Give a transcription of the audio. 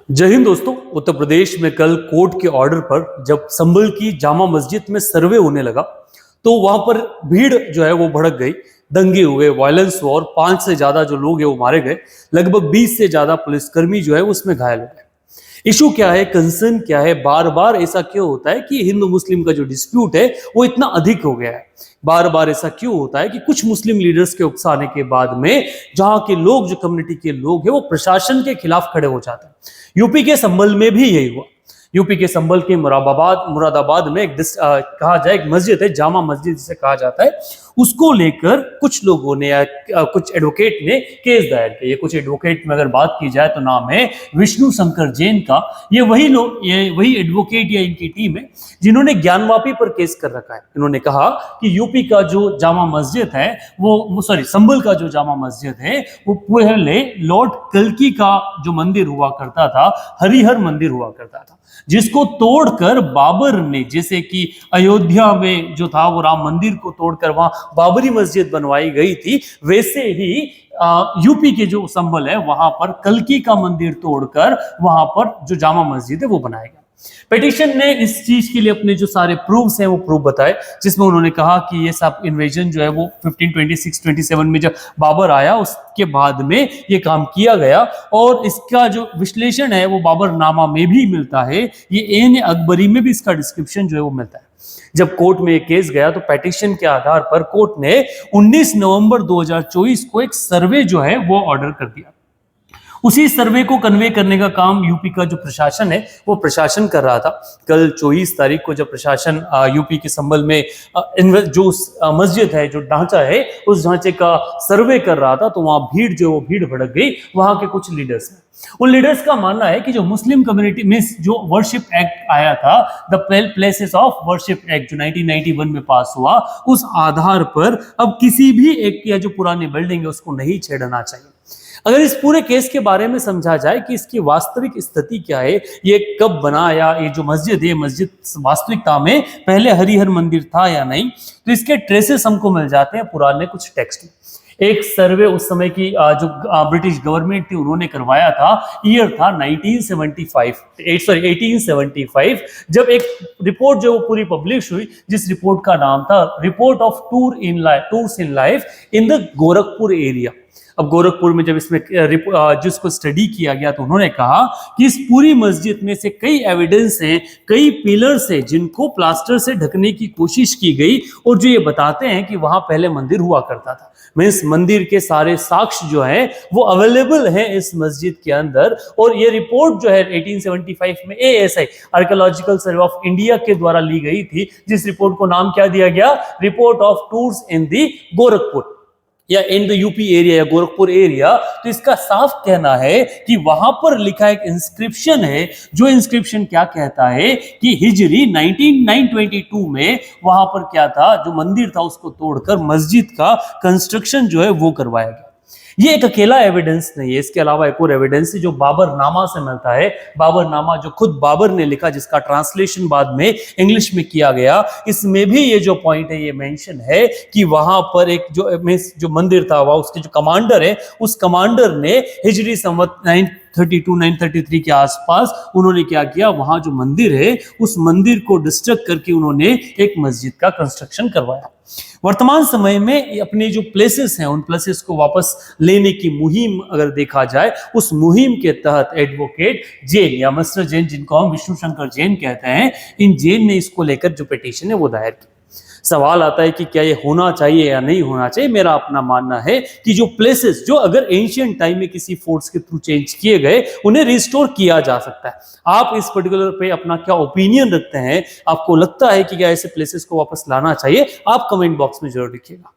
जय हिंद दोस्तों। उत्तर प्रदेश में कल कोर्ट के ऑर्डर पर जब संभल की जामा मस्जिद में सर्वे होने लगा तो वहां पर भीड़ जो है वो भड़क गई, दंगे हुए, वायलेंस हुआ और 5 से ज्यादा जो लोग हैं वो मारे गए। लगभग 20 से ज्यादा पुलिसकर्मी जो है उसमें घायल हो गए। इशू क्या है, कंसर्न क्या है, बार बार ऐसा क्यों होता है कि हिंदू मुस्लिम का जो डिस्प्यूट है वो इतना अधिक हो गया है? बार बार ऐसा क्यों होता है कि कुछ मुस्लिम लीडर्स के उकसाने के बाद में जहां के लोग, जो कम्युनिटी के लोग हैं, वो प्रशासन के खिलाफ खड़े हो जाते हैं। यूपी के संभल में भी यही हुआ। यूपी के संभल के मुरादाबाद में कहा जाए एक मस्जिद है, जामा मस्जिद जिसे कहा जाता है, उसको लेकर कुछ लोगों ने या कुछ एडवोकेट ने केस दायर किया। ये कुछ एडवोकेट में अगर बात की जाए तो नाम है विष्णु शंकर जैन का। ये वही एडवोकेट या इनकी टीम है जिन्होंने ज्ञानवापी पर केस कर रखा है। इन्होंने कहा कि यूपी का जो जामा मस्जिद है संभल का जो जामा मस्जिद है वो पहले लॉर्ड कल्की का जो मंदिर हुआ करता था, हरिहर मंदिर हुआ करता था, जिसको तोड़कर बाबर ने, जैसे कि अयोध्या में जो था वो राम मंदिर को तोड़कर वहां बाबरी मस्जिद बनवाई गई थी, वैसे ही यूपी के जो संभल है वहां पर कल्की का मंदिर तोड़कर वहां पर जो जामा मस्जिद है वो बनाया गया। पिटीशन ने इस चीज के लिए अपने जो सारे प्रूफ्स हैं वो प्रूफ बताए, जिसमें उन्होंने कहा कि ये सब इन्वेजन जो है वो 1526-27 में जब बाबर आया उसके बाद में ये काम किया गया, और इसका जो विश्लेषण है वो बाबरनामा में भी मिलता है। ये एन अकबरी में भी इसका डिस्क्रिप्शन जो है वो मिलता है। जब कोर्ट में एक केस गया तो पिटीशन के आधार पर कोर्ट ने 19 नवंबर 2024 को एक सर्वे जो है वो ऑर्डर कर दिया। उसी सर्वे को कन्वे करने का काम यूपी का जो प्रशासन है वो प्रशासन कर रहा था। कल 24 तारीख को जब प्रशासन यूपी के संभल में जो मस्जिद है, जो ढांचा है, उस ढांचे का सर्वे कर रहा था तो वहां भीड़ भड़क गई वहां के कुछ लीडर्स में। उन लीडर्स का मानना है कि जो मुस्लिम कम्युनिटी में जो वर्शिप एक्ट आया था, the places of worship act, जो 1991 में पास हुआ, उस आधार पर अब किसी भी एक या जो पुरानी बिल्डिंग है उसको नहीं छेड़ना चाहिए। अगर इस पूरे केस के बारे में समझा जाए कि इसकी वास्तविक स्थिति क्या है, ये कब बना, या ये जो मस्जिद है, मस्जिद वास्तविकता में पहले हरिहर मंदिर था या नहीं, तो इसके ट्रेसेस हमको मिल जाते हैं पुराने कुछ टेक्स्ट में। एक सर्वे उस समय की जो ब्रिटिश गवर्नमेंट थी उन्होंने करवाया था। ईयर था 1875, जब एक रिपोर्ट जो पूरी पब्लिश हुई, जिस रिपोर्ट का नाम था report of tours in life in the Gorakhpur area. अब गोरखपुर में जब इसमें जिसको स्टडी किया गया तो उन्होंने कहा कि इस पूरी मस्जिद में से कई एविडेंस हैं, कई पिलर्स हैं जिनको प्लास्टर से ढकने की कोशिश की गई, और जो ये बताते हैं कि वहां पहले मंदिर हुआ करता था। मीन्स मंदिर के सारे साक्ष्य जो हैं वो अवेलेबल हैं इस मस्जिद के अंदर। और ये रिपोर्ट जो है 1875 में ASI, archaeological survey of India के द्वारा ली गई थी, जिस रिपोर्ट को नाम क्या दिया गया, रिपोर्ट ऑफ टूर्स इन दी गोरखपुर या इन द यूपी एरिया या गोरखपुर एरिया। तो इसका साफ कहना है कि वहां पर लिखा एक इंस्क्रिप्शन है, जो इंस्क्रिप्शन क्या कहता है कि हिजरी 922 में वहां पर क्या था, जो मंदिर था उसको तोड़कर मस्जिद का कंस्ट्रक्शन जो है वो करवाया गया। ये एक अकेला एविडेंस नहीं है, इसके अलावा एक और एविडेंस है जो बाबरनामा से मिलता है। बाबरनामा जो खुद बाबर ने लिखा, जिसका ट्रांसलेशन बाद में इंग्लिश में किया गया, इसमें भी ये जो पॉइंट है ये मेंशन है कि वहां पर एक जो मंदिर था, वह उसके जो कमांडर है, उस कमांडर ने हिजरी संवत 933 के आसपास उन्होंने क्या किया, वहां जो मंदिर है उस मंदिर को डिस्ट्रक्ट करके उन्होंने एक मस्जिद का कंस्ट्रक्शन करवाया। वर्तमान समय में अपने जो प्लेसेस हैं उन प्लेसेस को वापस लेने की मुहिम अगर देखा जाए, उस मुहिम के तहत एडवोकेट जैन या मिस्टर जैन, जिनको हम विष्णु शंकर जैन कहते हैं, इन जैन ने इसको लेकर जो पिटीशन है वो दायर की। सवाल आता है कि क्या ये होना चाहिए या नहीं होना चाहिए। मेरा अपना मानना है कि जो प्लेसेस जो अगर एंशिएंट टाइम में किसी फोर्स के थ्रू चेंज किए गए, उन्हें रिस्टोर किया जा सकता है। आप इस पर्टिकुलर पे अपना क्या ओपिनियन रखते हैं? आपको लगता है कि क्या ऐसे प्लेसेस को वापस लाना चाहिए? आप कमेंट बॉक्स में जरूर लिखिएगा।